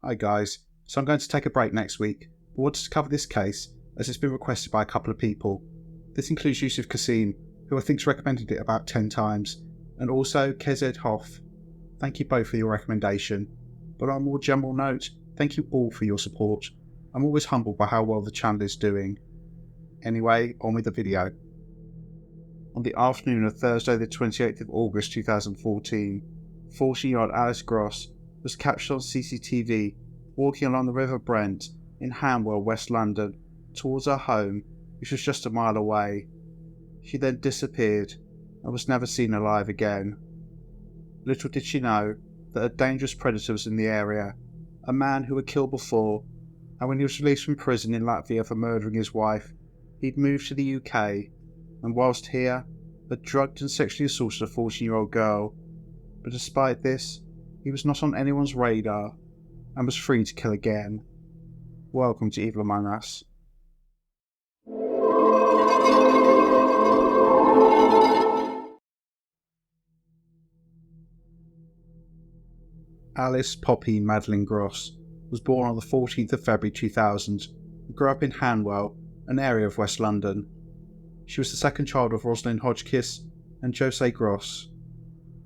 Hi guys, so I'm going to take a break next week, but wanted to cover this case as it's been requested by a couple of people. This includes Yusuf Kasim, who I think's recommended it about 10 times, and also KZ Hoff. Thank you both for your recommendation, but on a more general note, thank you all for your support. I'm always humbled by how well the channel is doing. Anyway, on with the video. On the afternoon of Thursday the 28th of August 2014, 14-year-old Alice Gross was captured on CCTV walking along the River Brent in Hanwell, West London, towards her home, which was just a mile away. She then disappeared and was never seen alive again. Little did she know that a dangerous predator was in the area, a man who had killed before, and when he was released from prison in Latvia for murdering his wife, he'd moved to the UK, and whilst here, had drugged and sexually assaulted a 14-year-old girl. But despite this, he was not on anyone's radar, and was free to kill again. Welcome to Evil Among Us. Alice Poppy Madeline Gross was born on the 14th of February 2000 and grew up in Hanwell, an area of West London. She was the second child of Rosalind Hodgkiss and Jose Gross.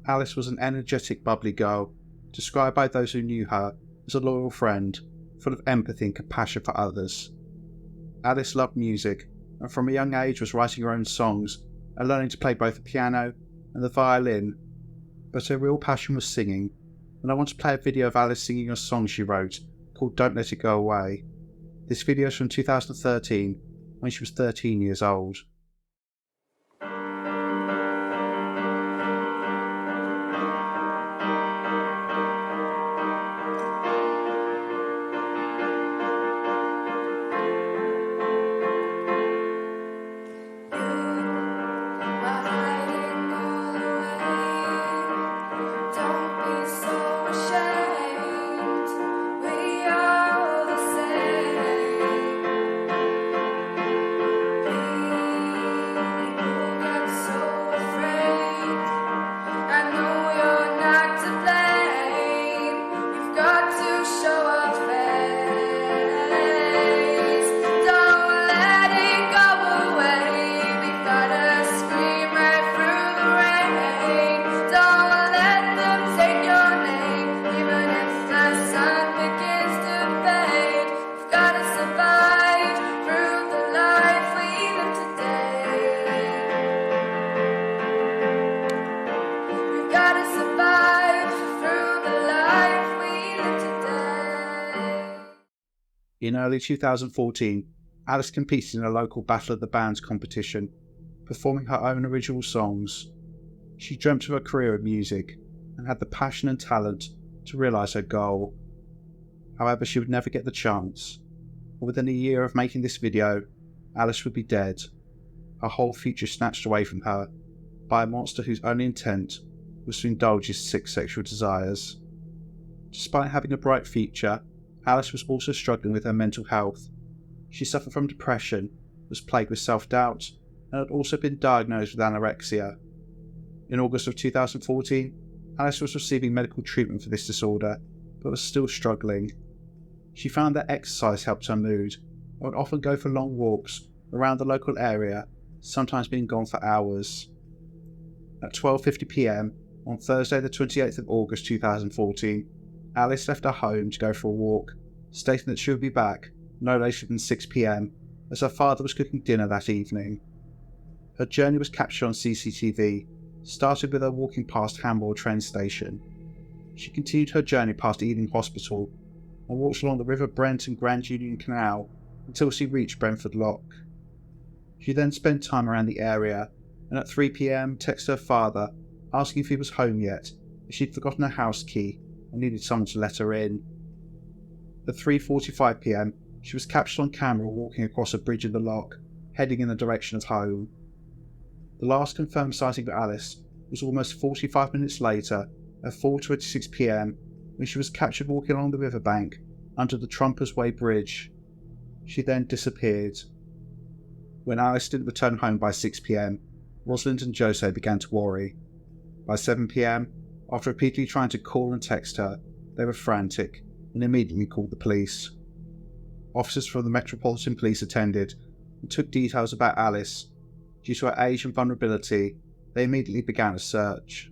Alice was an energetic, bubbly girl, described by those who knew her as a loyal friend, full of empathy and compassion for others. Alice loved music, and from a young age was writing her own songs and learning to play both the piano and the violin. But her real passion was singing, and I want to play a video of Alice singing a song she wrote called Don't Let It Go Away. This video is from 2013, when she was 13 years old. In early 2014, Alice competed in a local Battle of the Bands competition, performing her own original songs. She dreamt of a career in music and had the passion and talent to realise her goal. However, she would never get the chance. Within a year of making this video, Alice would be dead, her whole future snatched away from her by a monster whose only intent was to indulge his sick sexual desires. Despite having a bright future, Alice was also struggling with her mental health. She suffered from depression, was plagued with self-doubt, and had also been diagnosed with anorexia. In August of 2014, Alice was receiving medical treatment for this disorder, but was still struggling. She found that exercise helped her mood, and would often go for long walks around the local area, sometimes being gone for hours. At 12:50 p.m. on Thursday the 28th of August 2014, Alice left her home to go for a walk, stating that she would be back no later than 6 p.m, as her father was cooking dinner that evening. Her journey was captured on CCTV, starting with her walking past Hanwell train station. She continued her journey past Ealing Hospital and walked along the River Brent and Grand Union Canal until she reached Brentford Lock. She then spent time around the area and at 3 p.m. texted her father asking if he was home yet, as she'd forgotten her house key and needed someone to let her in. At 3:45 p.m, she was captured on camera walking across a bridge in the lock, heading in the direction of home. The last confirmed sighting of Alice was almost 45 minutes later at 4:26 p.m, when she was captured walking along the riverbank under the Trumpers Way Bridge. She then disappeared. When Alice didn't return home by 6 p.m, Rosalind and Jose began to worry. By 7 p.m, after repeatedly trying to call and text her, they were frantic and immediately called the police. Officers from the Metropolitan Police attended and took details about Alice. Due to her age and vulnerability, they immediately began a search.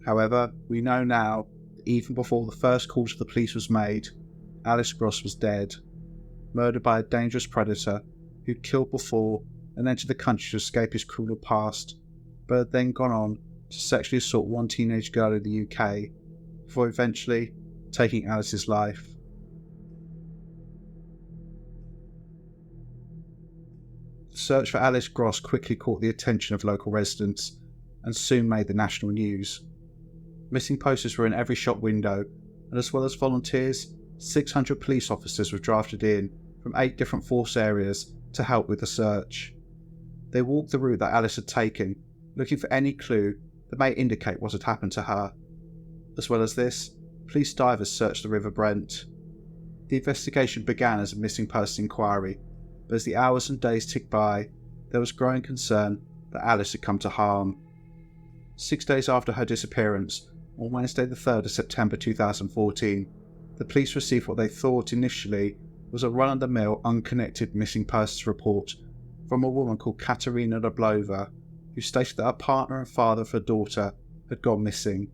However, we know now that even before the first call to the police was made, Alice Gross was dead, murdered by a dangerous predator who'd killed before and entered the country to escape his cruel past, but had then gone on to sexually assault one teenage girl in the UK, before eventually taking Alice's life. The search for Alice Gross quickly caught the attention of local residents and soon made the national news. Missing posters were in every shop window, and as well as volunteers, 600 police officers were drafted in from 8 different force areas to help with the search. They walked the route that Alice had taken, looking for any clue that may indicate what had happened to her. As well as this, police divers searched the River Brent. The investigation began as a missing person inquiry, but as the hours and days ticked by, there was growing concern that Alice had come to harm. 6 days after her disappearance, on Wednesday the 3rd of September 2014, the police received what they thought initially was a run-of-the-mill unconnected missing persons report from a woman called Katerina Leblova, who stated that her partner and father of her daughter had gone missing.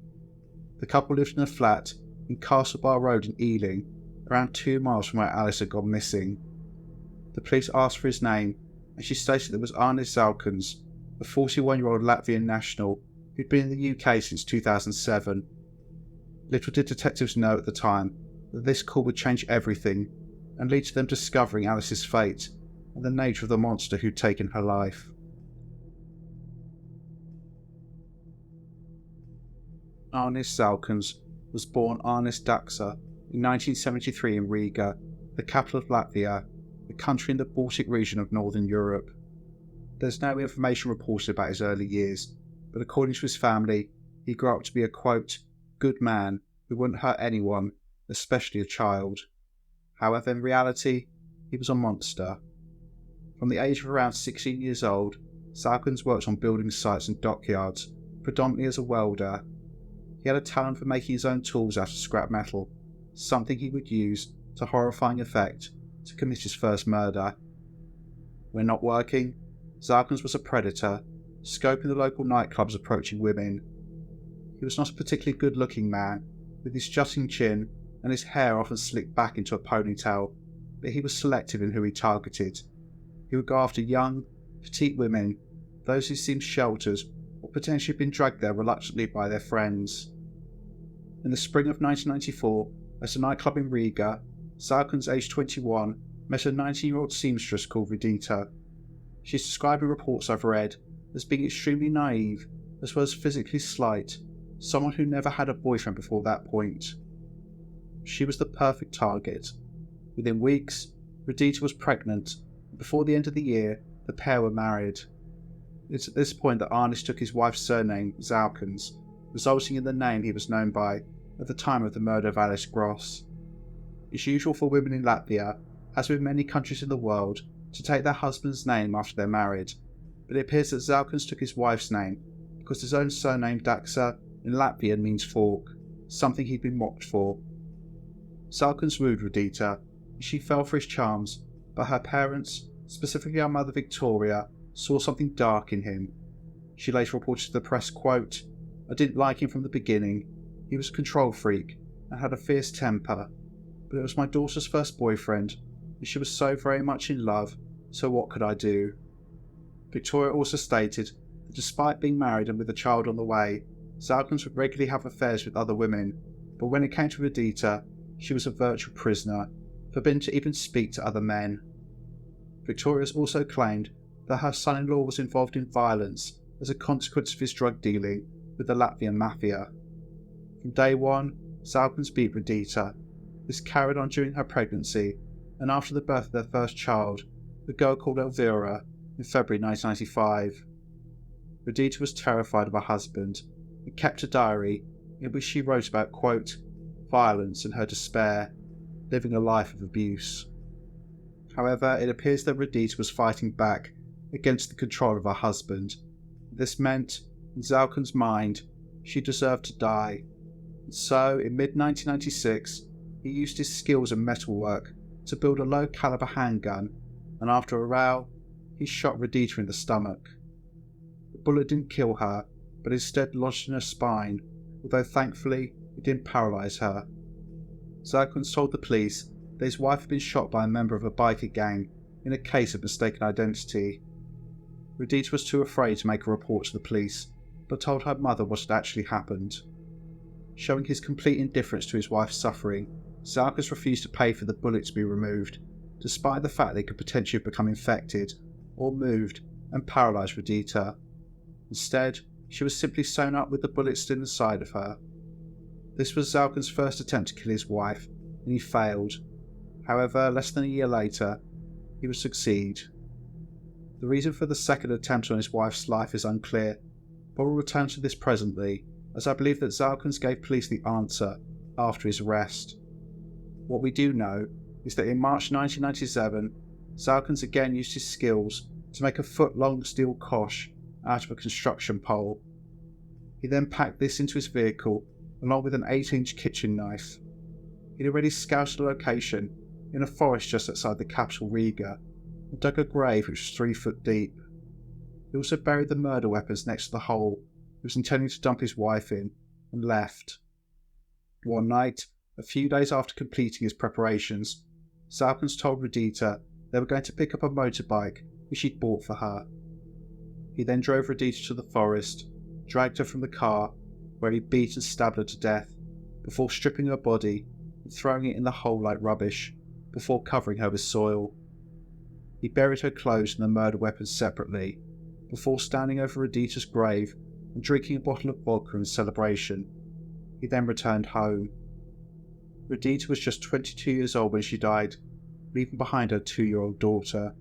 The couple lived in a flat in Castle Bar Road in Ealing, around 2 miles from where Alice had gone missing. The police asked for his name, and she stated it was Arnis Zalkalns, a 41-year-old Latvian national who'd been in the UK since 2007. Little did detectives know at the time that this call would change everything and lead to them discovering Alice's fate and the nature of the monster who'd taken her life. Arnis Zalkalns was born Arnis Daksa in 1973 in Riga, the capital of Latvia, a country in the Baltic region of Northern Europe. There's no information reported about his early years, but according to his family, he grew up to be a, quote, good man who wouldn't hurt anyone, especially a child. However, in reality, he was a monster. From the age of around 16 years old, Zalkalns worked on building sites and dockyards, predominantly as a welder. He had a talent for making his own tools out of scrap metal, something he would use to horrifying effect to commit his first murder. When not working, Zalkalns was a predator, scoping the local nightclubs approaching women. He was not a particularly good-looking man, with his jutting chin and his hair often slicked back into a ponytail, but he was selective in who he targeted. He would go after young, petite women, those who seemed sheltered or potentially had been dragged there reluctantly by their friends. In the spring of 1994, at a nightclub in Riga, Zalkalns, aged 21, met a 19-year-old seamstress called Vidita. She's described in reports I've read as being extremely naive, as well as physically slight, someone who never had a boyfriend before that point. She was the perfect target. Within weeks, Vidita was pregnant, and before the end of the year, the pair were married. It's at this point that Arnis took his wife's surname, Zalkalns, resulting in the name he was known by at the time of the murder of Alice Gross. It's usual for women in Latvia, as with many countries in the world, to take their husband's name after they're married, but it appears that Zalkalns took his wife's name because his own surname Daksa in Latvian means fork, something he'd been mocked for. Zalkalns wooed Vidita, and she fell for his charms, but her parents, specifically our mother Victoria, saw something dark in him. She later reported to the press, quote, I didn't like him from the beginning. He was a control freak and had a fierce temper, but it was my daughter's first boyfriend, and she was so very much in love, so what could I do? Victoria also stated that despite being married and with a child on the way, Zalkalns would regularly have affairs with other women, but when it came to Vidita, she was a virtual prisoner, forbidden to even speak to other men. Victoria has also claimed that her son-in-law was involved in violence as a consequence of his drug dealing with the Latvian mafia. From day one, Zalkalns beat Vidita. This carried on during her pregnancy, and after the birth of their first child, a girl called Elvira, in February 1995. Vidita was terrified of her husband and kept a diary in which she wrote about, quote, violence and her despair, living a life of abuse. However, it appears that Vidita was fighting back against the control of her husband. This meant, in Zalkalns' mind, she deserved to die. And so, in mid-1996, he used his skills in metalwork to build a low-caliber handgun, and after a row, he shot Radita in the stomach. The bullet didn't kill her, but instead lodged in her spine, although thankfully it didn't paralyse her. Zalkalns told the police that his wife had been shot by a member of a biker gang in a case of mistaken identity. Radita was too afraid to make a report to the police, but told her mother what had actually happened. Showing his complete indifference to his wife's suffering, Zalkalns refused to pay for the bullet to be removed, despite the fact they could potentially have become infected, or moved and paralysed Radita. Instead, she was simply sewn up with the bullet still inside of her. This was Zalkalns' first attempt to kill his wife, and he failed. However, less than a year later, he would succeed. The reason for the second attempt on his wife's life is unclear, but we'll return to this presently, as I believe that Zalkalns gave police the answer after his arrest. What we do know is that in March 1997, Zalkalns again used his skills to make a foot-long steel kosh out of a construction pole. He then packed this into his vehicle along with an 8-inch kitchen knife. He'd already scouted a location in a forest just outside the capital Riga and dug a grave which was 3 foot deep. He also buried the murder weapons next to the hole he was intending to dump his wife in and left. One night, a few days after completing his preparations, Zalkalns told Radita they were going to pick up a motorbike which he'd bought for her. He then drove Radita to the forest, dragged her from the car, where he beat and stabbed her to death, before stripping her body and throwing it in the hole like rubbish, before covering her with soil. He buried her clothes and the murder weapons separately, before standing over Radita's grave and drinking a bottle of vodka in celebration. He then returned home. Radita was just 22 years old when she died, leaving behind her 2-year-old daughter.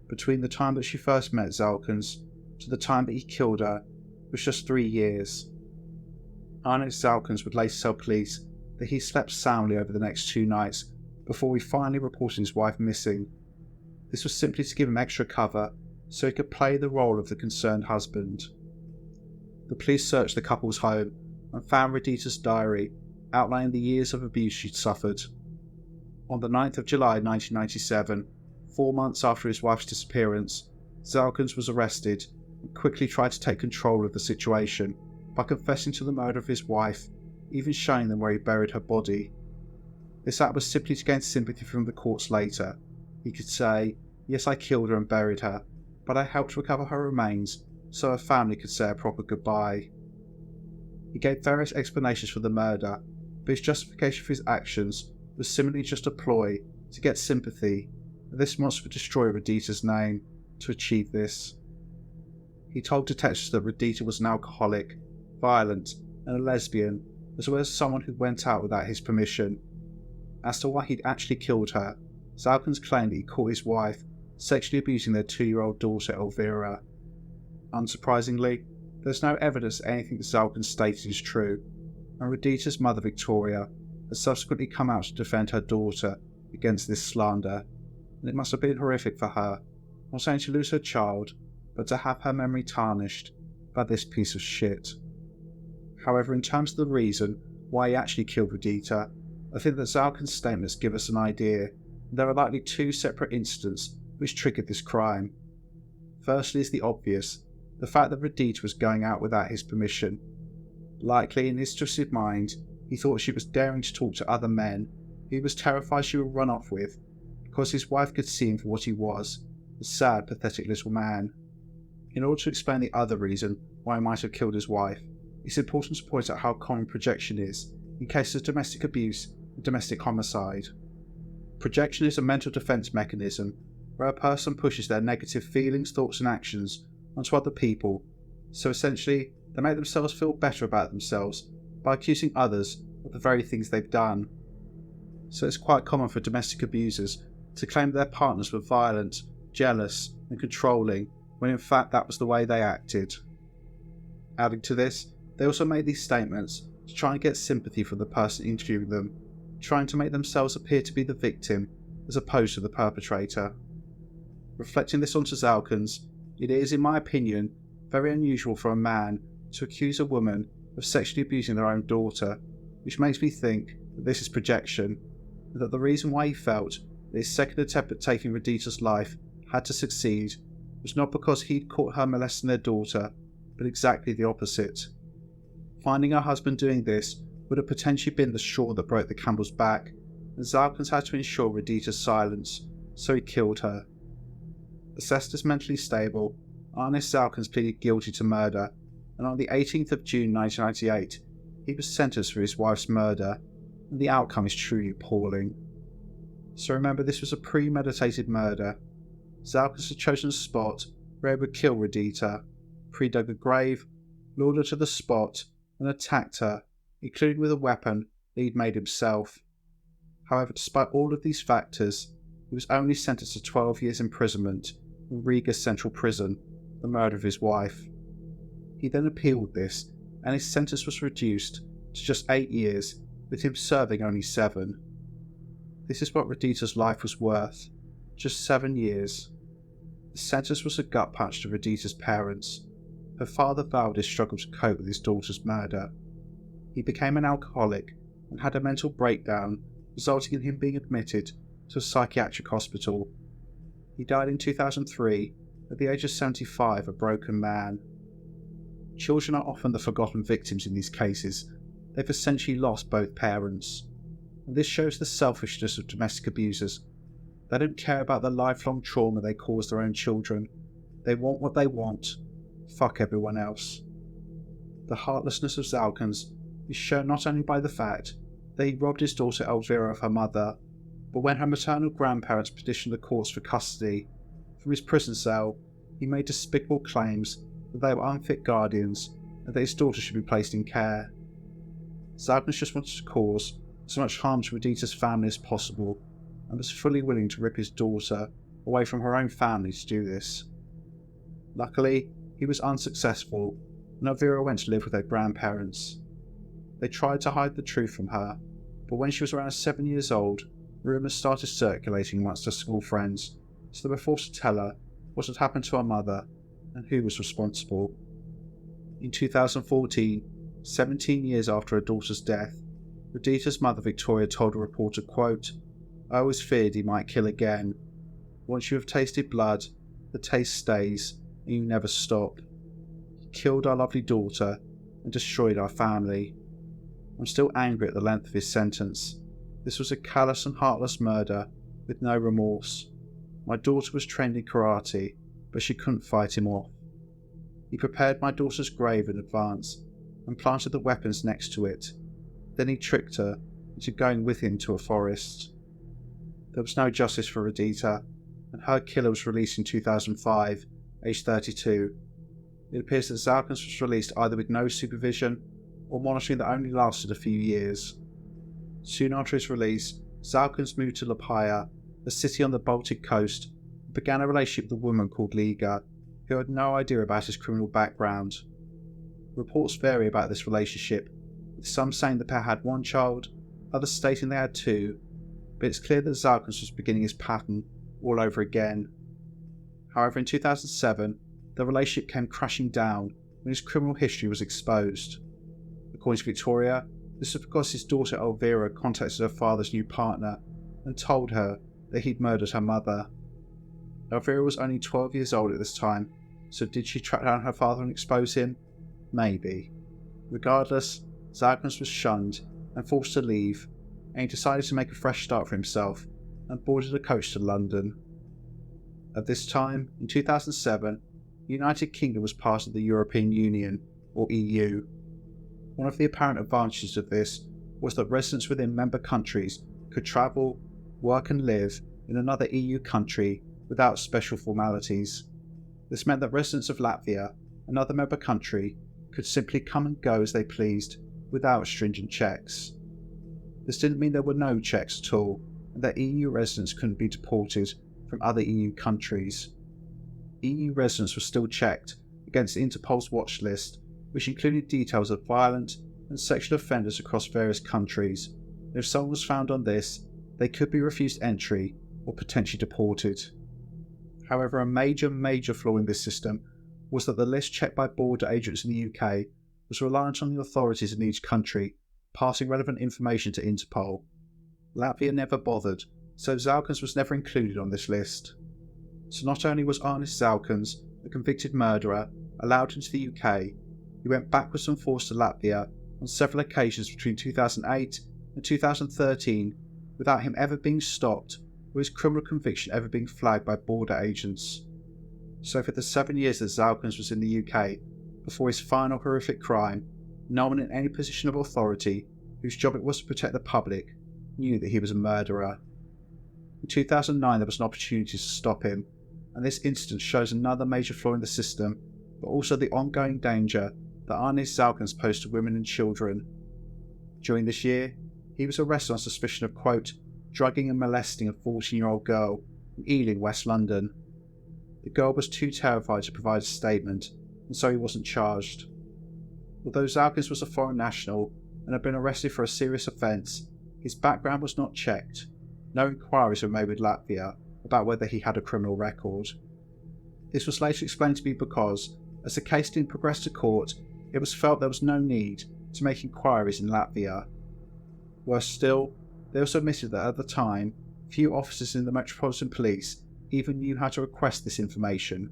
Between the time that she first met Zalkalns to the time that he killed her was just 3 years. Arnis Zalkalns would later tell police that he slept soundly over the next 2 nights before he finally reported his wife missing. This was simply to give him extra cover so he could play the role of the concerned husband. The police searched the couple's home and found Radita's diary outlining the years of abuse she'd suffered. On the 9th of July 1997, 4 months after his wife's disappearance, Zalkalns was arrested and quickly tried to take control of the situation by confessing to the murder of his wife, even showing them where he buried her body. This act was simply to gain sympathy from the courts later. He could say, "Yes, I killed her and buried her, but I helped recover her remains so her family could say a proper goodbye." He gave various explanations for the murder, but his justification for his actions was similarly just a ploy to get sympathy, and this monster would destroy Radita's name to achieve this. He told detectives that Radita was an alcoholic, violent, and a lesbian, as well as someone who went out without his permission. As to why he'd actually killed her, Zalkalns claimed that he caught his wife sexually abusing their 2-year-old daughter Elvira. Unsurprisingly, there's no evidence that anything that Zalkalns stated is true, and Radita's mother Victoria has subsequently come out to defend her daughter against this slander, and it must have been horrific for her, not only to lose her child, but to have her memory tarnished by this piece of shit. However, in terms of the reason why he actually killed Radita, I think that Zalkalns' statements give us an idea. There are likely 2 separate incidents which triggered this crime. Firstly is the obvious, the fact that Radita was going out without his permission. Likely, in his twisted mind, he thought she was daring to talk to other men who he was terrified she would run off with, because his wife could see him for what he was, a sad, pathetic little man. In order to explain the other reason why he might have killed his wife, it's important to point out how common projection is in cases of domestic abuse and domestic homicide. Projection is a mental defense mechanism where a person pushes their negative feelings, thoughts and actions onto other people, so essentially they make themselves feel better about themselves by accusing others of the very things they've done. So it's quite common for domestic abusers to claim their partners were violent, jealous and controlling, when in fact that was the way they acted. Adding to this, they also made these statements to try and get sympathy from the person interviewing them, trying to make themselves appear to be the victim as opposed to the perpetrator. Reflecting this onto Zalkalns, it is, in my opinion, very unusual for a man to accuse a woman of sexually abusing their own daughter, which makes me think that this is projection, and that the reason why he felt that his second attempt at taking Radita's life had to succeed was not because he'd caught her molesting their daughter, but exactly the opposite. Finding her husband doing this would have potentially been the straw that broke the camel's back, and Zalkalns had to ensure Radita's silence, so he killed her. Assessed as mentally stable, Arnis Zalkalns pleaded guilty to murder, and on the 18th of June 1998, he was sentenced for his wife's murder, and the outcome is truly appalling. So remember, this was a premeditated murder. Zalkalns had chosen a spot where he would kill Radita, pre-dug a grave, lured her to the spot, and attacked her, including with a weapon that he'd made himself. However, despite all of these factors, he was only sentenced to 12 years imprisonment in Riga Central Prison for the murder of his wife. He then appealed this, and his sentence was reduced to just 8 years, with him serving only 7. This is what Radita's life was worth, just 7 years. The sentence was a gut punch to Radita's parents. Her father Valdis struggled to cope with his daughter's murder. He became an alcoholic and had a mental breakdown, resulting in him being admitted to a psychiatric hospital. He died in 2003 at the age of 75, a broken man. Children are often the forgotten victims in these cases. They've essentially lost both parents. And this shows the selfishness of domestic abusers. They don't care about the lifelong trauma they cause their own children. They want what they want. Fuck everyone else. The heartlessness of Zalkalns is shown not only by the fact that he robbed his daughter Elvira of her mother, but when her maternal grandparents petitioned the courts for custody, from his prison cell, he made despicable claims that they were unfit guardians and that his daughter should be placed in care. Zalkalns just wanted to cause as much harm to Radita's family as possible, and was fully willing to rip his daughter away from her own family to do this. Luckily, he was unsuccessful, and Elvira went to live with her grandparents. They tried to hide the truth from her, but when she was around 7 years old, rumours started circulating amongst her school friends, so they were forced to tell her what had happened to her mother and who was responsible. In 2014, 17 years after her daughter's death, Radita's mother Victoria told a reporter, quote, "I always feared he might kill again. Once you have tasted blood, the taste stays, and you never stop. He killed our lovely daughter and destroyed our family. I'm still angry at the length of his sentence. This was a callous and heartless murder with no remorse. My daughter was trained in karate, but she couldn't fight him off. He prepared my daughter's grave in advance and planted the weapons next to it. Then he tricked her into going with him to a forest." There was no justice for Radita, and her killer was released in 2005, aged 32. It appears that Zalkalns was released either with no supervision or monitoring that only lasted a few years. Soon after his release, Zalkalns moved to Latvia, a city on the Baltic coast, and began a relationship with a woman called Liga, who had no idea about his criminal background. Reports vary about this relationship, with some saying the pair had 1 child, others stating they had 2, but it's clear that Zalkalns was beginning his pattern all over again. However, in 2007, the relationship came crashing down when his criminal history was exposed. According to Victoria, this was because his daughter Elvira contacted her father's new partner and told her that he'd murdered her mother. Elvira was only 12 years old at this time, so did she track down her father and expose him? Maybe. Regardless, Zalkalns was shunned and forced to leave, and he decided to make a fresh start for himself and boarded a coach to London. At this time, in 2007, the United Kingdom was part of the European Union, or EU. One of the apparent advantages of this was that residents within member countries could travel, work and live in another EU country without special formalities. This meant that residents of Latvia, another member country, could simply come and go as they pleased without stringent checks. This didn't mean there were no checks at all, and that EU residents couldn't be deported from other EU countries. EU residents were still checked against Interpol's watch list, which included details of violent and sexual offenders across various countries. And if someone was found on this, they could be refused entry or potentially deported. However, a major flaw in this system was that the list checked by border agents in the UK was reliant on the authorities in each country passing relevant information to Interpol. Latvia never bothered, so Zalkalns was never included on this list. So not only was Arnis Zalkalns, a convicted murderer, allowed into the UK, he went backwards and forwards to Latvia on several occasions between 2008 and 2013 without him ever being stopped or his criminal conviction ever being flagged by border agents. So for the 7 years that Zalkalns was in the UK, before his final horrific crime, no one in any position of authority, whose job it was to protect the public, knew that he was a murderer. In 2009 there was an opportunity to stop him, and this incident shows another major flaw in the system, but also the ongoing danger that Arnis Zalkalns posed to women and children. During this year, he was arrested on suspicion of, quote, drugging and molesting a 14-year-old girl in Ealing, West London. The girl was too terrified to provide a statement, and so he wasn't charged. Although Zalkalns was a foreign national and had been arrested for a serious offence, his background was not checked. No inquiries were made with Latvia about whether he had a criminal record. This was later explained to be because, as the case didn't progress to court, it was felt there was no need to make inquiries in Latvia. Worse still, they also admitted that at the time, few officers in the Metropolitan Police even knew how to request this information.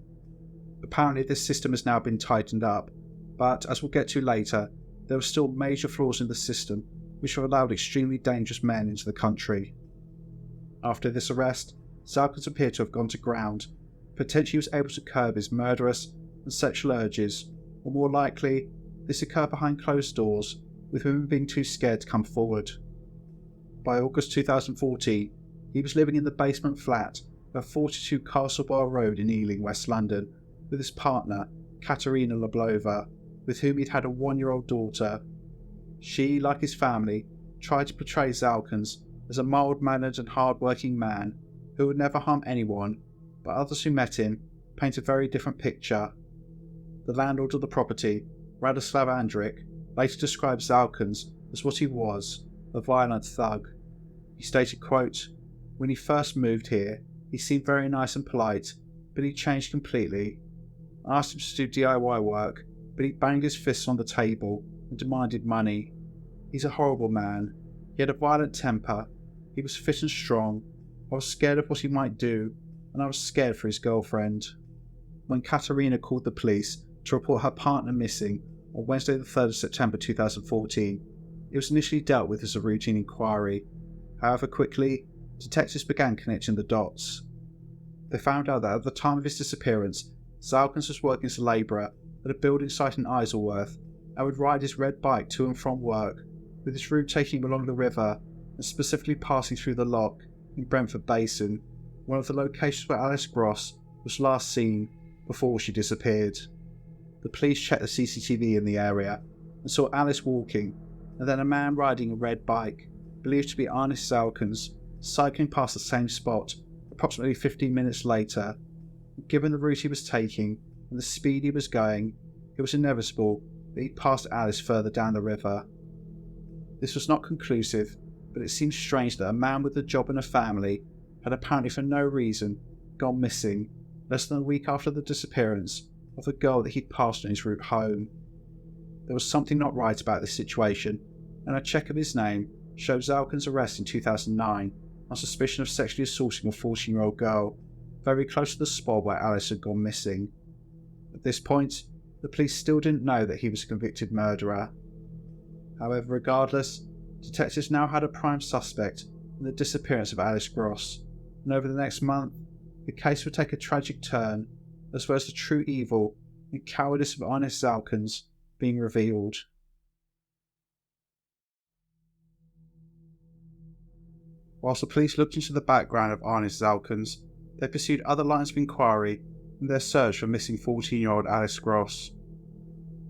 Apparently this system has now been tightened up, but as we'll get to later, there were still major flaws in the system which have allowed extremely dangerous men into the country. After this arrest, Zalkalns appeared to have gone to ground. Potentially he was able to curb his murderous and sexual urges, or more likely, this occurred behind closed doors, with women being too scared to come forward. By August 2014, he was living in the basement flat of 42 Castlebar Road in Ealing, West London, with his partner, Katerina Lablova, with whom he'd had a 1-year-old daughter. She, like his family, tried to portray Zalkalns as a mild-mannered and hard-working man who would never harm anyone, but others who met him paint a very different picture. The landlord of the property, Radoslav Andrik, later described Zalkalns as what he was, a violent thug. He stated, quote, "When he first moved here, he seemed very nice and polite, but he changed completely. I asked him to do DIY work, but he banged his fists on the table and demanded money. He's a horrible man. He had a violent temper. He was fit and strong. I was scared of what he might do, and I was scared for his girlfriend." When Katerina called the police to report her partner missing on Wednesday the 3rd of September 2014, it was initially dealt with as a routine inquiry. However, quickly, detectives began connecting the dots. They found out that at the time of his disappearance, Zalkalns was working as a labourer at a building site in Isleworth and would ride his red bike to and from work, with his route taking him along the river and specifically passing through the lock in Brentford Basin, one of the locations where Alice Gross was last seen before she disappeared. The police checked the CCTV in the area and saw Alice walking, and then a man riding a red bike, believed to be Arnis Zalkalns, cycling past the same spot approximately 15 minutes later. Given the route he was taking and the speed he was going, it was inevitable that he'd passed Alice further down the river. This was not conclusive, but it seemed strange that a man with a job and a family had apparently for no reason gone missing less than a week after the disappearance of the girl that he'd passed on his route home. There was something not right about this situation, and a check of his name showed Zalkalns' arrest in 2009 on suspicion of sexually assaulting a 14-year-old girl, very close to the spot where Alice had gone missing. At this point, the police still didn't know that he was a convicted murderer. However, regardless, detectives now had a prime suspect in the disappearance of Alice Gross, and over the next month, the case would take a tragic turn, as well as the true evil and cowardice of Arnis Zalkalns being revealed. Whilst the police looked into the background of Arnis Zalkalns, they pursued other lines of inquiry in their search for missing 14-year-old Alice Gross.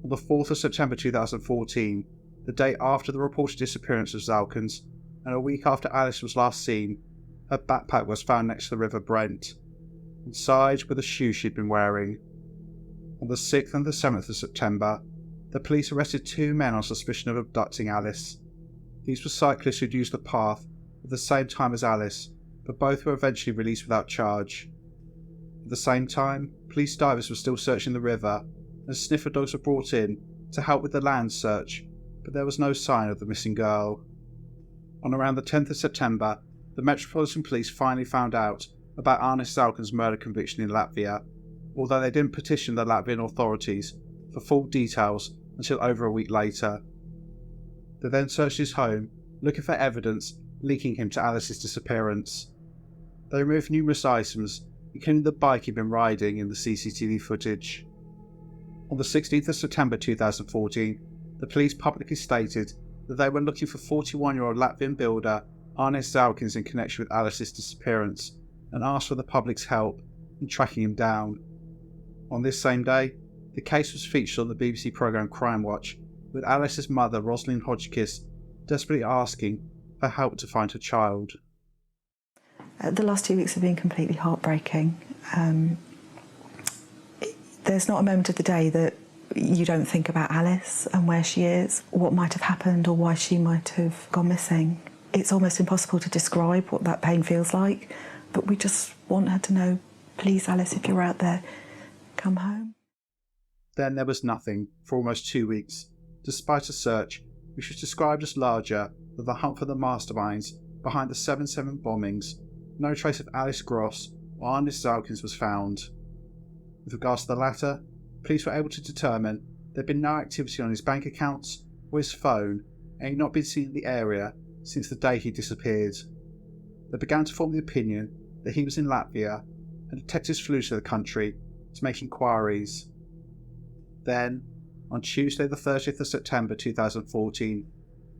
On the 4th of September 2014, the day after the reported disappearance of Zalkalns, and a week after Alice was last seen, her backpack was found next to the River Brent. Inside were the shoes she'd been wearing. On the 6th and the 7th of September, the police arrested 2 men on suspicion of abducting Alice. These were cyclists who'd used the path at the same time as Alice, but both were eventually released without charge. At the same time, police divers were still searching the river, and sniffer dogs were brought in to help with the land search, but there was no sign of the missing girl. On around the 10th of September, the Metropolitan Police finally found out about Arnis Zalkalns' murder conviction in Latvia, although they didn't petition the Latvian authorities for full details until over a week later. They then searched his home, looking for evidence linking him to Alice's disappearance. They removed numerous items, including the bike he'd been riding in the CCTV footage. On the 16th of September 2014, the police publicly stated that they were looking for 41-year-old Latvian builder Arnis Zalkalns in connection with Alice's disappearance and asked for the public's help in tracking him down. On this same day, the case was featured on the BBC programme Crime Watch, with Alice's mother Rosalind Hodgkiss desperately asking for help to find her child. The last 2 weeks have been completely heartbreaking. There's not a moment of the day that you don't think about Alice and where she is, what might have happened or why she might have gone missing. It's almost impossible to describe what that pain feels like, but we just want her to know, please Alice, if you're out there, come home. Then there was nothing for almost 2 weeks, despite a search which was described as larger than the hunt for the masterminds behind the 7/7 bombings. No trace of Alice Gross or Arnis Zalkalns was found. With regards to the latter, police were able to determine there had been no activity on his bank accounts or his phone, and he'd not been seen in the area since the day he disappeared. They began to form the opinion that he was in Latvia, and detectives flew to the country to make inquiries. Then, on Tuesday the 30th of September 2014,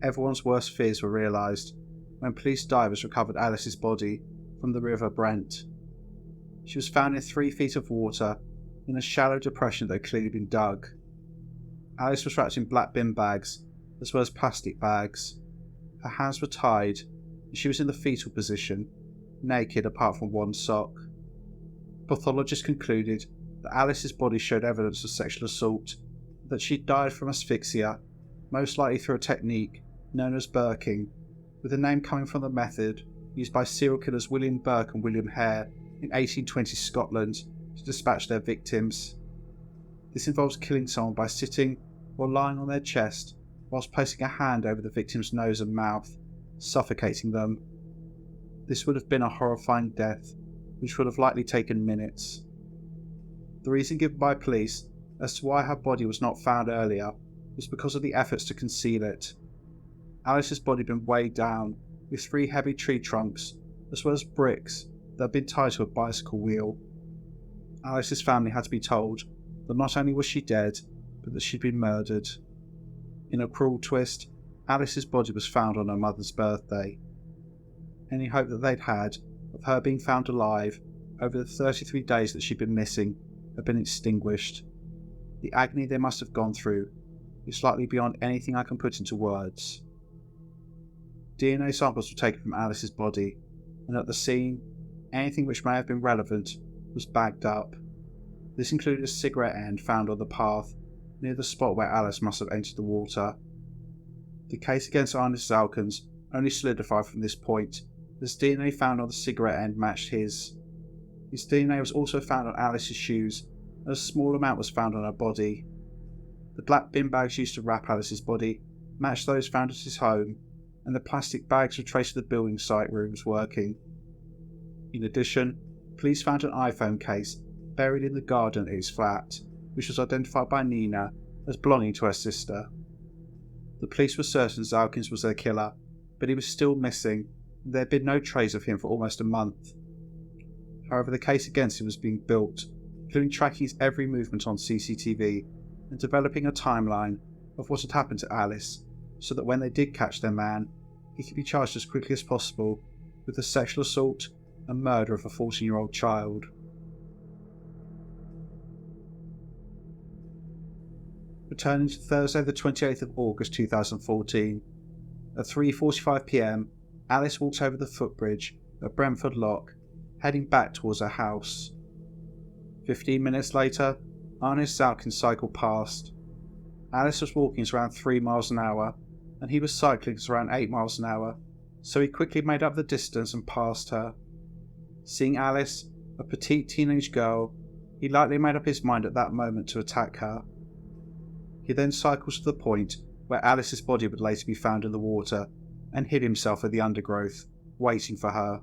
everyone's worst fears were realised when police divers recovered Alice's body from the River Brent. She was found in 3 feet of water in a shallow depression that had clearly been dug. Alice was wrapped in black bin bags as well as plastic bags. Her hands were tied and she was in the fetal position, naked apart from one sock. Pathologists concluded that Alice's body showed evidence of sexual assault, that she died from asphyxia, most likely through a technique known as burking, with the name coming from the method used by serial killers William Burke and William Hare in 1820 Scotland to dispatch their victims. This involves killing someone by sitting or lying on their chest whilst placing a hand over the victim's nose and mouth, suffocating them. This would have been a horrifying death, which would have likely taken minutes. The reason given by police as to why her body was not found earlier was because of the efforts to conceal it. Alice's body had been weighed down with 3 heavy tree trunks, as well as bricks that had been tied to a bicycle wheel. Alice's family had to be told that not only was she dead, but that she'd been murdered. In a cruel twist, Alice's body was found on her mother's birthday. Any hope that they'd had of her being found alive over the 33 days that she'd been missing had been extinguished. The agony they must have gone through is slightly beyond anything I can put into words. DNA samples were taken from Alice's body, and at the scene, anything which may have been relevant was bagged up. This included a cigarette end found on the path near the spot where Alice must have entered the water. The case against Arnis Zalkalns only solidified from this point, as DNA found on the cigarette end matched his. His DNA was also found on Alice's shoes, and a small amount was found on her body. The black bin bags used to wrap Alice's body matched those found at his home, and the plastic bags were traced to the building site where he was working. In addition, police found an iPhone case buried in the garden at his flat, which was identified by Nina as belonging to her sister. The police were certain Zalkalns was their killer, but he was still missing, and there had been no trace of him for almost a month. However, the case against him was being built, including tracking his every movement on CCTV and developing a timeline of what had happened to Alice, so that when they did catch their man, he could be charged as quickly as possible with the sexual assault and murder of a 14-year-old child. Returning to Thursday the 28th of August 2014, at 3:45 p.m, Alice walked over the footbridge at Brentford Lock, heading back towards her house. 15 minutes later, Arnis Zalkalns cycled past. Alice was walking at around 3 miles an hour, and he was cycling at around 8 miles an hour, so he quickly made up the distance and passed her. Seeing Alice, a petite teenage girl, he likely made up his mind at that moment to attack her. He then cycles to the point where Alice's body would later be found in the water, and hid himself in the undergrowth, waiting for her.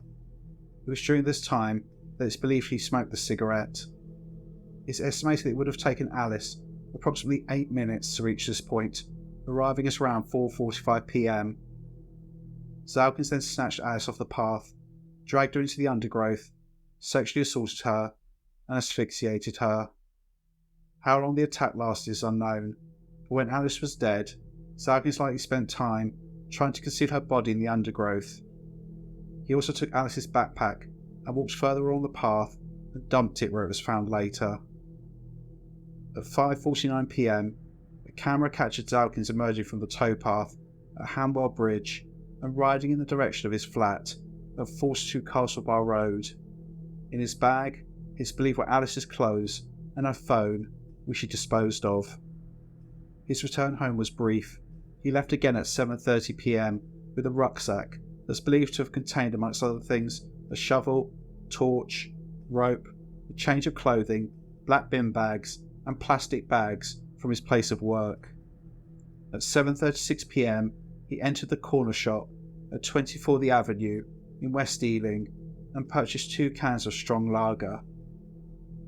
It was during this time that it's believed he smoked the cigarette. It's estimated it would have taken Alice approximately 8 minutes to reach this point, arriving at around 4:45 p.m. Zalkalns then snatched Alice off the path, dragged her into the undergrowth, sexually assaulted her, and asphyxiated her. How long the attack lasted is unknown, but when Alice was dead, Zalkalns likely spent time trying to conceal her body in the undergrowth. He also took Alice's backpack and walked further along the path and dumped it where it was found later. At 5:49 p.m, a camera captured Zalkalns emerging from the towpath at Hanwell Bridge and riding in the direction of his flat at 42 Castlebar Road. In his bag, it's believed were Alice's clothes and her phone, which he disposed of. His return home was brief. He left again at 7:30 p.m. with a rucksack that's believed to have contained, amongst other things, a shovel, torch, rope, a change of clothing, black bin bags, and plastic bags from his place of work. At 7:36 p.m, he entered the corner shop at 24 The Avenue in West Ealing and purchased 2 cans of strong lager.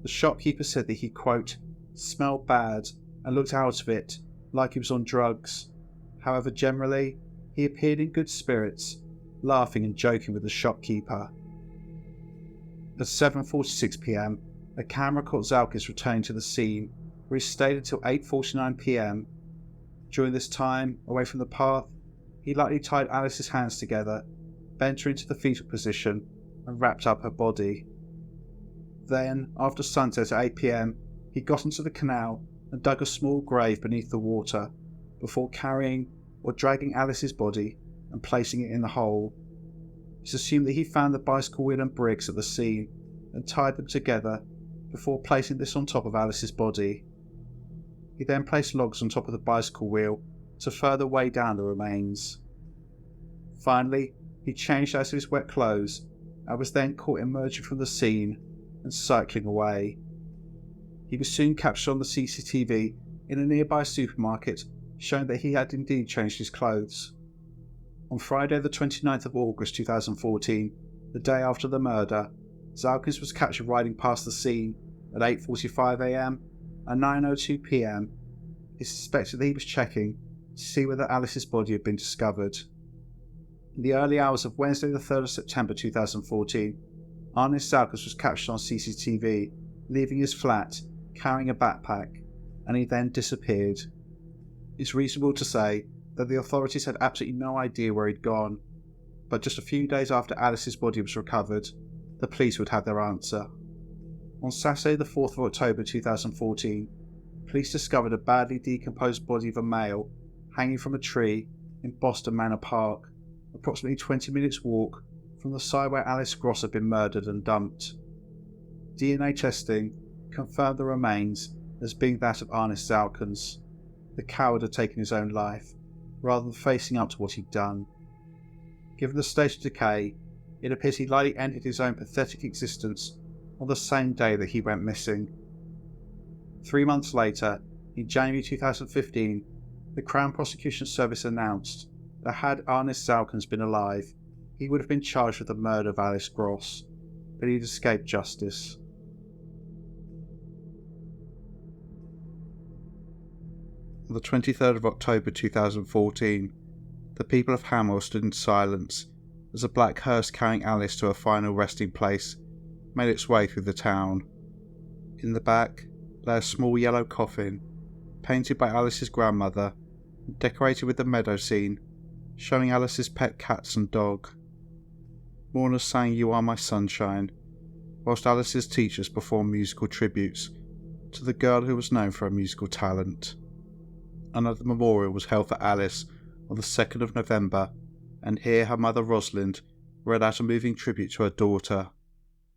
The shopkeeper said that he, quote, smelled bad and looked out of it like he was on drugs. However, generally, he appeared in good spirits, laughing and joking with the shopkeeper. At 7:46 p.m, a camera caught Zalkalns returning to the scene, where he stayed until 8:49 p.m. During this time, away from the path, he lightly tied Alice's hands together, bent her into the fetal position, and wrapped up her body. Then, after sunset at 8 p.m, he got into the canal and dug a small grave beneath the water, before carrying or dragging Alice's body and placing it in the hole. It's assumed that he found the bicycle wheel and bricks at the scene and tied them together before placing this on top of Alice's body. He then placed logs on top of the bicycle wheel to further weigh down the remains. Finally, he changed out of his wet clothes and was then caught emerging from the scene and cycling away. He was soon captured on the CCTV in a nearby supermarket, showing that he had indeed changed his clothes. On Friday the 29th of August 2014, the day after the murder, Zalkalns was captured riding past the scene at 8:45 a.m. and 9:02 p.m. It's suspected that he was checking to see whether Alice's body had been discovered. In the early hours of Wednesday the 3rd of September 2014, Arnis Zalkalns was captured on CCTV, leaving his flat, carrying a backpack, and he then disappeared. It's reasonable to say that the authorities had absolutely no idea where he'd gone, but just a few days after Alice's body was recovered, the police would have their answer. On Saturday the 4th of October 2014, police discovered a badly decomposed body of a male hanging from a tree in Boston Manor Park, approximately 20 minutes walk from the site where Alice Gross had been murdered and dumped. DNA testing confirmed the remains as being that of Arnis Zalkalns. The coward had taken his own life, rather than facing up to what he'd done. Given the state of decay, it appears he likely ended his own pathetic existence on the same day that he went missing. 3 months later, in January 2015, the Crown Prosecution Service announced that had Arnis Zalkalns been alive, he would have been charged with the murder of Alice Gross, but he'd escaped justice. On the 23rd of October 2014, the people of Hanwell stood in silence as a black hearse carrying Alice to her final resting place made its way through the town. In the back lay a small yellow coffin, painted by Alice's grandmother and decorated with the meadow scene, showing Alice's pet cats and dog. Mourners sang "You Are My Sunshine," whilst Alice's teachers performed musical tributes to the girl who was known for her musical talent. Another memorial was held for Alice on the 2nd of November, and here her mother Rosalind read out a moving tribute to her daughter.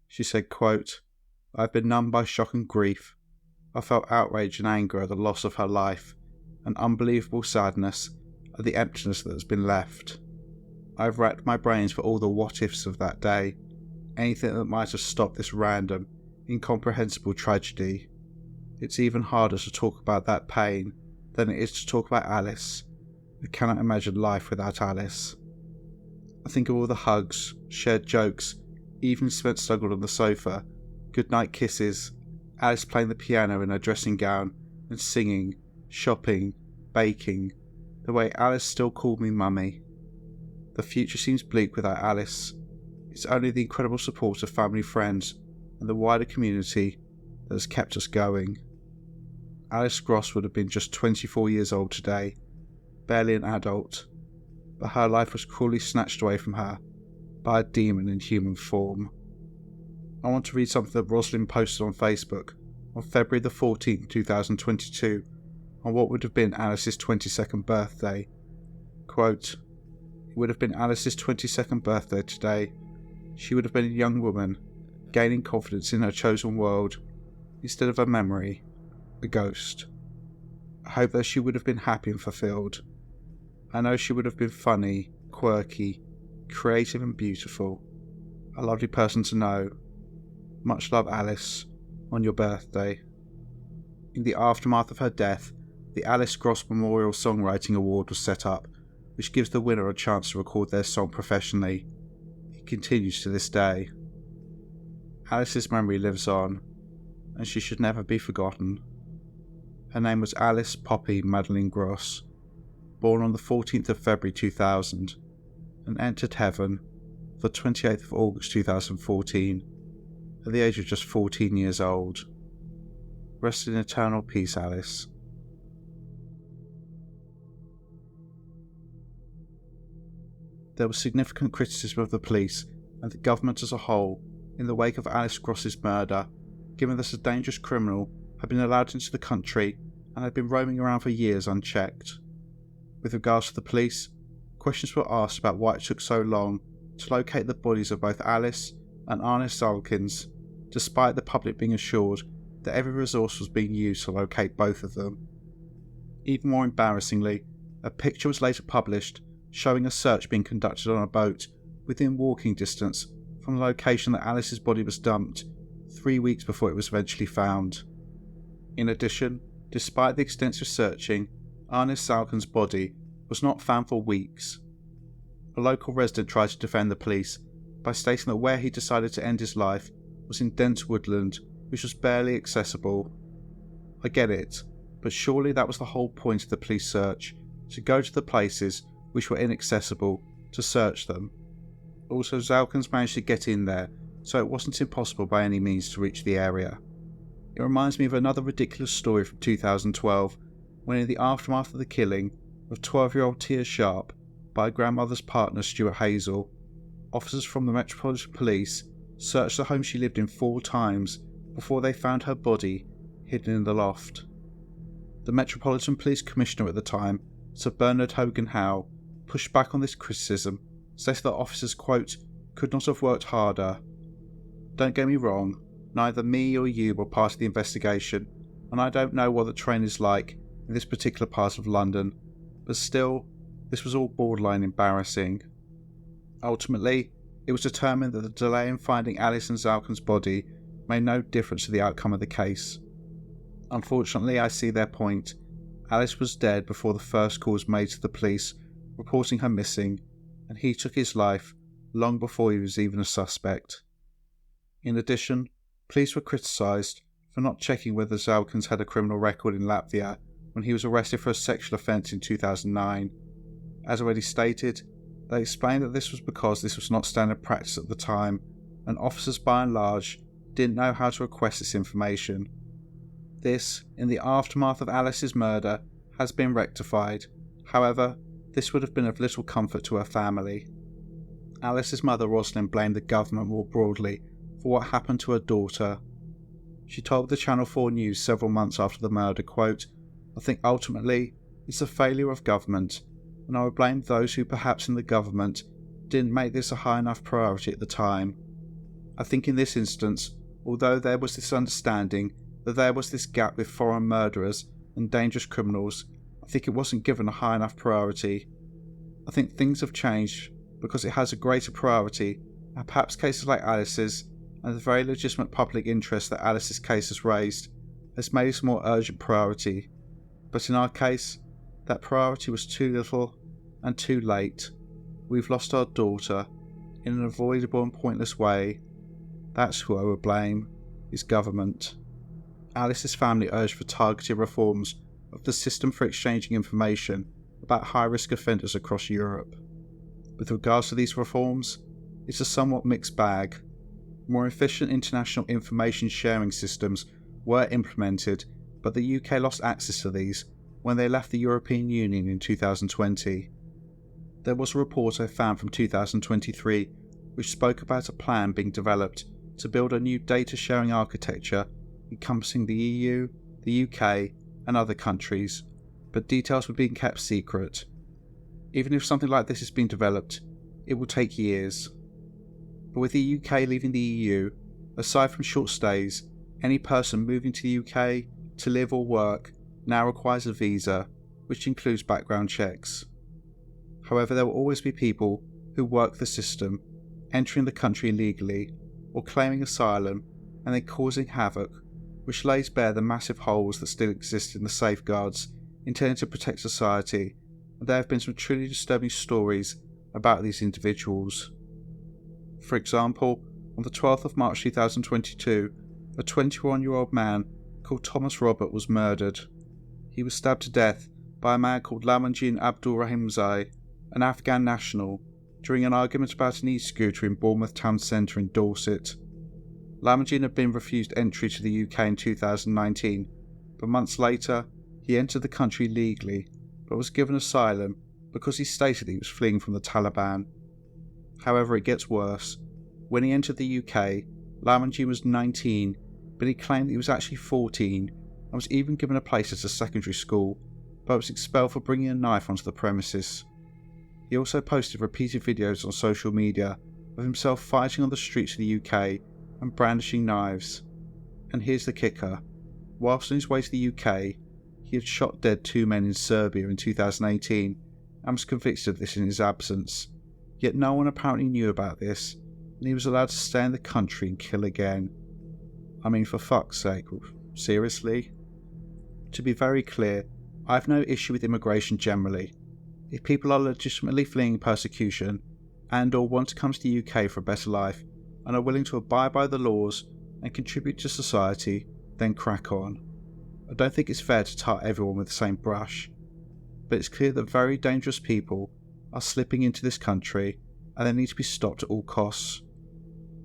She said, quote, "I have been numbed by shock and grief. I felt outrage and anger at the loss of her life, and unbelievable sadness at the emptiness that has been left. I have racked my brains for all the what-ifs of that day, anything that might have stopped this random, incomprehensible tragedy. It's even harder to talk about that pain than it is to talk about Alice, I cannot imagine life without Alice. I think of all the hugs, shared jokes, evenings spent snuggled on the sofa, goodnight kisses, Alice playing the piano in her dressing gown and singing, shopping, baking, the way Alice still called me Mummy. The future seems bleak without Alice. It's only the incredible support of family, friends, and the wider community that has kept us going. Alice Gross would have been just 24 years old today, barely an adult, but her life was cruelly snatched away from her by a demon in human form. I want to read something that Rosalind posted on Facebook on February the 14th, 2022, on what would have been Alice's 22nd birthday. Quote, "It would have been Alice's 22nd birthday today. She would have been a young woman, gaining confidence in her chosen world, instead of a memory, a ghost. I hope that she would have been happy and fulfilled. I know she would have been funny, quirky, creative and beautiful. A lovely person to know. Much love, Alice, on your birthday." In the aftermath of her death, the Alice Gross Memorial Songwriting Award was set up, which gives the winner a chance to record their song professionally. It continues to this day. Alice's memory lives on, and she should never be forgotten. Her name was Alice Poppy Madeline Gross, born on the 14th of February 2000, and entered heaven the 28th of August 2014, at the age of just 14 years old. Rest in eternal peace, Alice. There was significant criticism of the police and the government as a whole in the wake of Alice Gross's murder, given that a dangerous criminal had been allowed into the country and had been roaming around for years unchecked. With regards to the police, questions were asked about why it took so long to locate the bodies of both Alice and Arnis Zalkalns, despite the public being assured that every resource was being used to locate both of them. Even more embarrassingly, a picture was later published showing a search being conducted on a boat within walking distance from the location that Alice's body was dumped 3 weeks before it was eventually found. In addition, despite the extensive searching, Arnis Zalkalns' body was not found for weeks. A local resident tried to defend the police by stating that where he decided to end his life was in dense woodland, which was barely accessible. I get it, but surely that was the whole point of the police search, to go to the places which were inaccessible, to search them. Also, Zalkalns managed to get in there, so it wasn't impossible by any means to reach the area. It reminds me of another ridiculous story from 2012, when in the aftermath of the killing of 12-year-old Tia Sharp by her grandmother's partner Stuart Hazel, officers from the Metropolitan Police searched the home she lived in 4 times before they found her body hidden in the loft. The Metropolitan Police Commissioner at the time, Sir Bernard Hogan Howe, pushed back on this criticism, stating that officers, quote, "could not have worked harder. Don't get me wrong, neither me or you were part of the investigation, and I don't know what the train is like in this particular part of London, but still, this was all borderline embarrassing." Ultimately, it was determined that the delay in finding Alice and Zalkalns' body made no difference to the outcome of the case. Unfortunately, I see their point. Alice was dead before the first call was made to the police reporting her missing, and he took his life long before he was even a suspect. In addition, police were criticised for not checking whether Zalkalns had a criminal record in Latvia when he was arrested for a sexual offence in 2009. As already stated, they explained that this was because this was not standard practice at the time, and officers by and large didn't know how to request this information. This, in the aftermath of Alice's murder, has been rectified. However, this would have been of little comfort to her family. Alice's mother Rosalind blamed the government more broadly for what happened to her daughter. She told the Channel 4 News several months after the murder, quote, "I think ultimately it's a failure of government, and I would blame those who perhaps in the government didn't make this a high enough priority at the time. I think in this instance, although there was this understanding that there was this gap with foreign murderers and dangerous criminals, I think it wasn't given a high enough priority. I think things have changed because it has a greater priority, and perhaps cases like Alice's and the very legitimate public interest that Alice's case has raised has made it a more urgent priority. But in our case, That priority was too little and too late. We've lost our daughter in an avoidable and pointless way. That's who I would blame, is government. Alice's family urged for targeted reforms of the system for exchanging information about high-risk offenders across Europe. With regards to these reforms, it's a somewhat mixed bag. More efficient international information sharing systems were implemented, but the UK lost access to these when they left the European Union in 2020. There was a report I found from 2023 which spoke about a plan being developed to build a new data sharing architecture encompassing the EU, the UK and other countries, but details were being kept secret. Even if something like this has been developed, it will take years. But with the UK leaving the EU, aside from short stays, any person moving to the UK to live or work now requires a visa, which includes background checks. However, there will always be people who work the system, entering the country illegally or claiming asylum and then causing havoc, which lays bare the massive holes that still exist in the safeguards intended to protect society, and there have been some truly disturbing stories about these individuals. For example, on the 12th of March 2022, a 21-year-old man called Thomas Robert was murdered. He was stabbed to death by a man called Lamanjin Abdul Rahimzai, an Afghan national, during an argument about an e-scooter in Bournemouth town centre in Dorset. Lamanjin had been refused entry to the UK in 2019, but months later he entered the country legally, but was given asylum because he stated he was fleeing from the Taliban. However, it gets worse. When he entered the UK, Lamanjin was 19, but he claimed that he was actually 14 and was even given a place at a secondary school, but was expelled for bringing a knife onto the premises. He also posted repeated videos on social media of himself fighting on the streets of the UK and brandishing knives. And here's the kicker. Whilst on his way to the UK, he had shot dead 2 men in Serbia in 2018 and was convicted of this in his absence. Yet no one apparently knew about this, and he was allowed to stay in the country and kill again. I mean, for fuck's sake, seriously? To be very clear, I have no issue with immigration generally. If people are legitimately fleeing persecution and or want to come to the UK for a better life and are willing to abide by the laws and contribute to society, then crack on. I don't think it's fair to tar everyone with the same brush, but it's clear that very dangerous people are slipping into this country and they need to be stopped at all costs.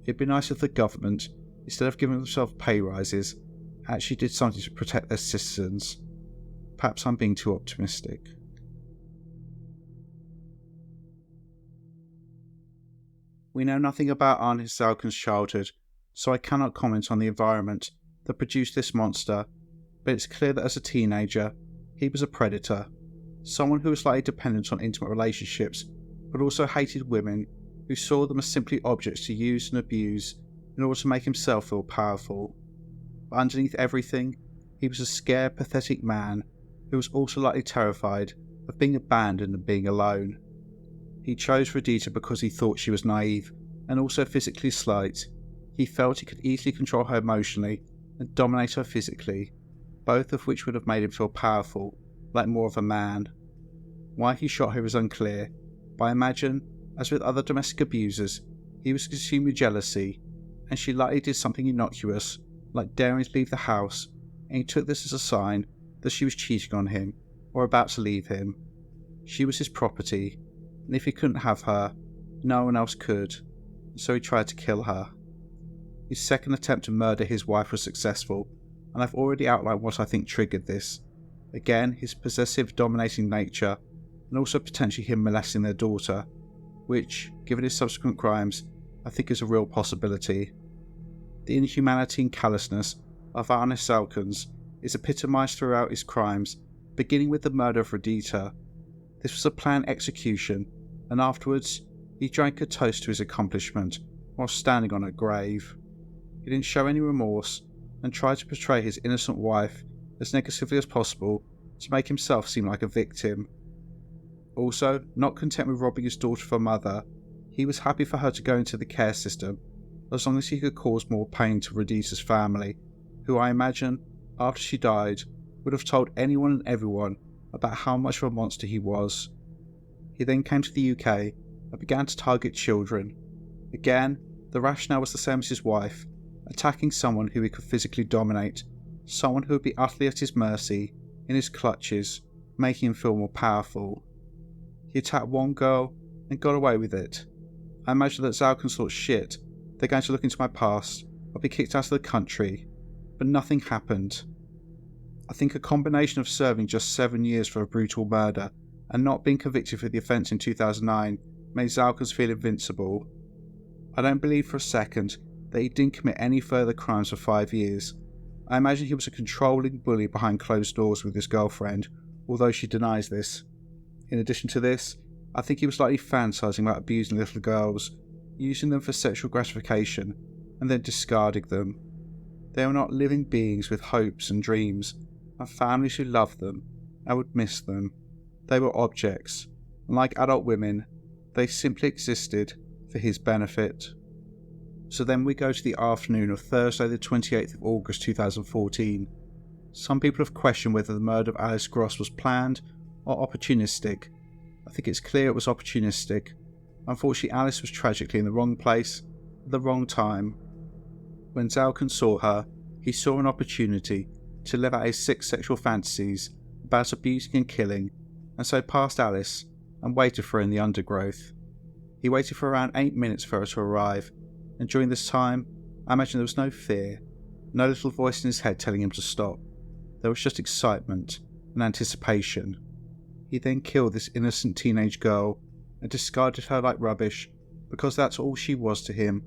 It'd be nice if the government, instead of giving themselves pay rises, actually did something to protect their citizens. Perhaps I'm being too optimistic. We know nothing about Arnis Zalkalns' childhood, so I cannot comment on the environment that produced this monster, but it's clear that as a teenager, he was a predator, someone who was likely dependent on intimate relationships, but also hated women who saw them as simply objects to use and abuse in order to make himself feel powerful. But underneath everything, he was a scared, pathetic man who was also likely terrified of being abandoned and being alone. He chose Radita because he thought she was naive and also physically slight. He felt he could easily control her emotionally and dominate her physically, both of which would have made him feel powerful, like more of a man. Why he shot her is unclear, but I imagine, as with other domestic abusers, he was consumed with jealousy, and she likely did something innocuous, like daring to leave the house, and he took this as a sign that she was cheating on him, or about to leave him. She was his property, and if he couldn't have her, no one else could, so he tried to kill her. His second attempt to murder his wife was successful, and I've already outlined what I think triggered this. Again, his possessive, dominating nature, and also potentially him molesting their daughter, which, given his subsequent crimes, I think is a real possibility. The inhumanity and callousness of Arnis Zalkalns is epitomised throughout his crimes, beginning with the murder of Radita. This was a planned execution, and afterwards he drank a toast to his accomplishment while standing on her grave. He didn't show any remorse and tried to portray his innocent wife as negatively as possible to make himself seem like a victim. Also, not content with robbing his daughter of her mother, he was happy for her to go into the care system as long as he could cause more pain to Radita's family, who I imagine, after she died, would have told anyone and everyone about how much of a monster he was. He then came to the UK and began to target children. Again, the rationale was the same as his wife, attacking someone who he could physically dominate, someone who would be utterly at his mercy, in his clutches, making him feel more powerful. He attacked one girl and got away with it. I imagine that Zalkalns thought, shit, they're going to look into my past, I'll be kicked out of the country, but nothing happened. I think a combination of serving just 7 years for a brutal murder and not being convicted for the offence in 2009 made Zalkalns feel invincible. I don't believe for a second that he didn't commit any further crimes for 5 years. I imagine he was a controlling bully behind closed doors with his girlfriend, although she denies this. In addition to this, I think he was likely fantasising about abusing little girls, using them for sexual gratification, and then discarding them. They were not living beings with hopes and dreams, and families who loved them and would miss them. They were objects, and like adult women, they simply existed for his benefit. So then we go to the afternoon of Thursday the 28th of August 2014. Some people have questioned whether the murder of Alice Gross was planned or opportunistic. I think it's clear it was opportunistic. Unfortunately, Alice was tragically in the wrong place at the wrong time. When Zalkalns saw her, he saw an opportunity to live out his sick sexual fantasies about abusing and killing, and so passed Alice and waited for her in the undergrowth. He waited for around 8 minutes for her to arrive, and during this time, I imagine there was no fear, no little voice in his head telling him to stop. There was just excitement and anticipation. He then killed this innocent teenage girl and discarded her like rubbish because that's all she was to him.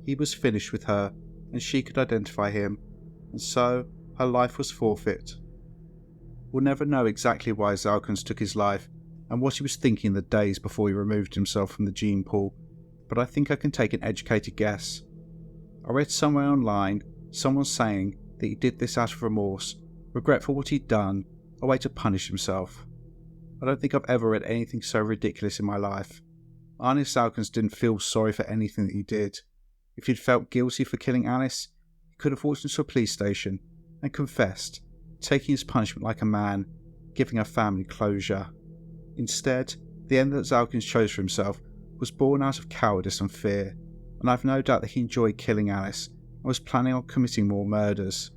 He was finished with her and she could identify him, and so her life was forfeit. We'll never know exactly why Zalkalns took his life and what he was thinking the days before he removed himself from the gene pool, but I think I can take an educated guess. I read somewhere online someone saying that he did this out of remorse, regret for what he'd done, a way to punish himself. I don't think I've ever read anything so ridiculous in my life. Arnis Zalkalns didn't feel sorry for anything that he did. If he'd felt guilty for killing Alice, he could have walked into a police station and confessed, taking his punishment like a man, giving her family closure. Instead, the end that Zalkalns chose for himself was born out of cowardice and fear, and I've no doubt that he enjoyed killing Alice and was planning on committing more murders.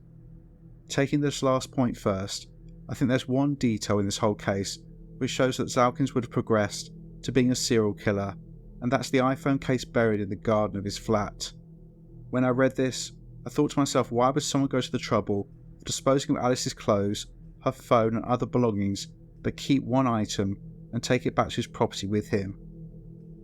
Taking this last point first, I think there's one detail in this whole case which shows that Zalkalns would have progressed to being a serial killer, and that's the iPhone case buried in the garden of his flat. When I read this, I thought to myself, why would someone go to the trouble of disposing of Alice's clothes, her phone and other belongings, but keep one item and take it back to his property with him?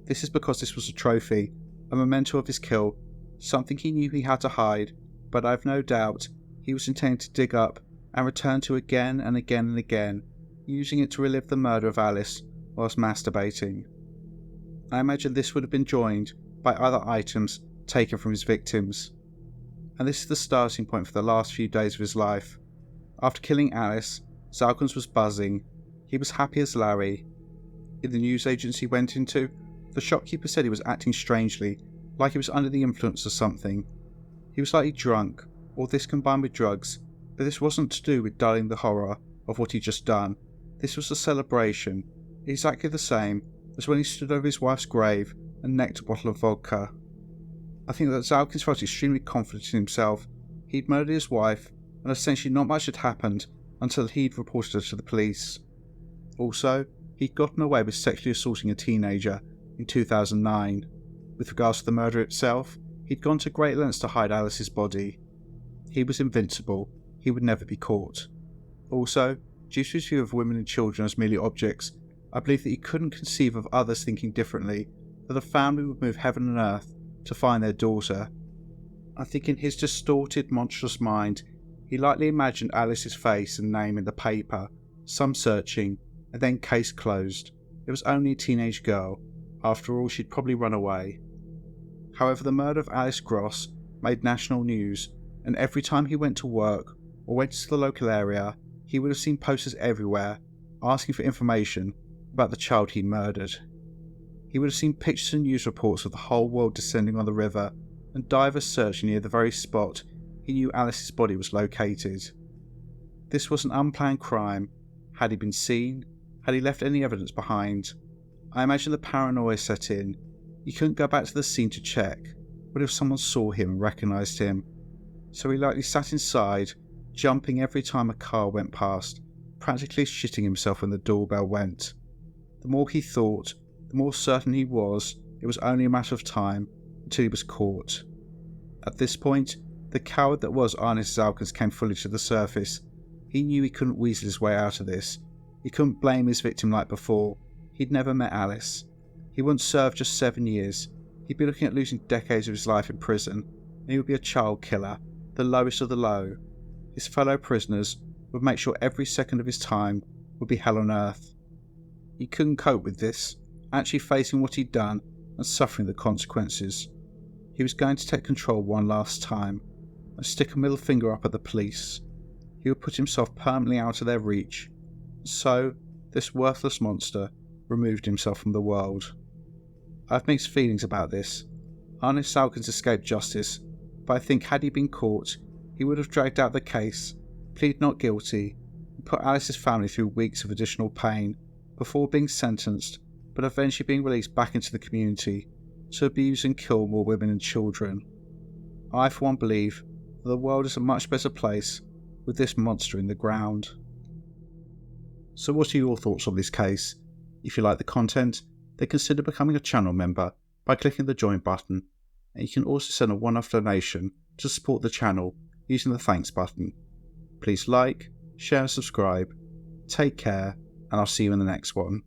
This is because this was a trophy, a memento of his kill, something he knew he had to hide, but I've no doubt he was intending to dig up and return to again and again and again, using it to relive the murder of Alice whilst masturbating. I imagine this would have been joined by other items taken from his victims. And this is the starting point for the last few days of his life. After killing Alice, Zalkalns was buzzing. He was happy as Larry. In the news agency he went into, the shopkeeper said he was acting strangely, like he was under the influence of something. He was slightly drunk, or this combined with drugs, but this wasn't to do with dulling the horror of what he'd just done. This was a celebration, exactly the same as when he stood over his wife's grave and necked a bottle of vodka. I think that Zalkalns felt extremely confident in himself. He'd murdered his wife, and essentially not much had happened until he'd reported her to the police. Also, he'd gotten away with sexually assaulting a teenager in 2009. With regards to the murder itself, he'd gone to great lengths to hide Alice's body. He was invincible. He would never be caught. Also, due to his view of women and children as merely objects, I believe that he couldn't conceive of others thinking differently, that a family would move heaven and earth to find their daughter. I think in his distorted, monstrous mind, he likely imagined Alice's face and name in the paper, some searching, and then case closed. It was only a teenage girl. After all, she'd probably run away. However, the murder of Alice Gross made national news, and every time he went to work or went to the local area, he would have seen posters everywhere asking for information about the child he murdered. He would have seen pictures and news reports of the whole world descending on the river and divers searching near the very spot he knew Alice's body was located. This was an unplanned crime. Had he been seen? Had he left any evidence behind? I imagine the paranoia set in. He couldn't go back to the scene to check. What if someone saw him and recognised him? So he likely sat inside, jumping every time a car went past, practically shitting himself when the doorbell went. The more he thought, the more certain he was it was only a matter of time until he was caught. At this point, the coward that was Arnis Zalkalns came fully to the surface. He knew he couldn't weasel his way out of this. He couldn't blame his victim like before. He'd never met Alice. He wouldn't serve just 7 years. He'd be looking at losing decades of his life in prison, and he would be a child killer, the lowest of the low. His fellow prisoners would make sure every second of his time would be hell on earth. He couldn't cope with this, actually facing what he'd done and suffering the consequences. He was going to take control one last time and stick a middle finger up at the police. He would put himself permanently out of their reach. So, this worthless monster removed himself from the world. I have mixed feelings about this. Arnis Zalkalns escaped justice, but I think had he been caught, he would have dragged out the case, pleaded not guilty, and put Alice's family through weeks of additional pain before being sentenced, but eventually being released back into the community to abuse and kill more women and children. I for one believe that the world is a much better place with this monster in the ground. So what are your thoughts on this case? If you like the content, then consider becoming a channel member by clicking the join button, and you can also send a one-off donation to support the channel using the thanks button. Please like, share and subscribe. Take care, and I'll see you in the next one.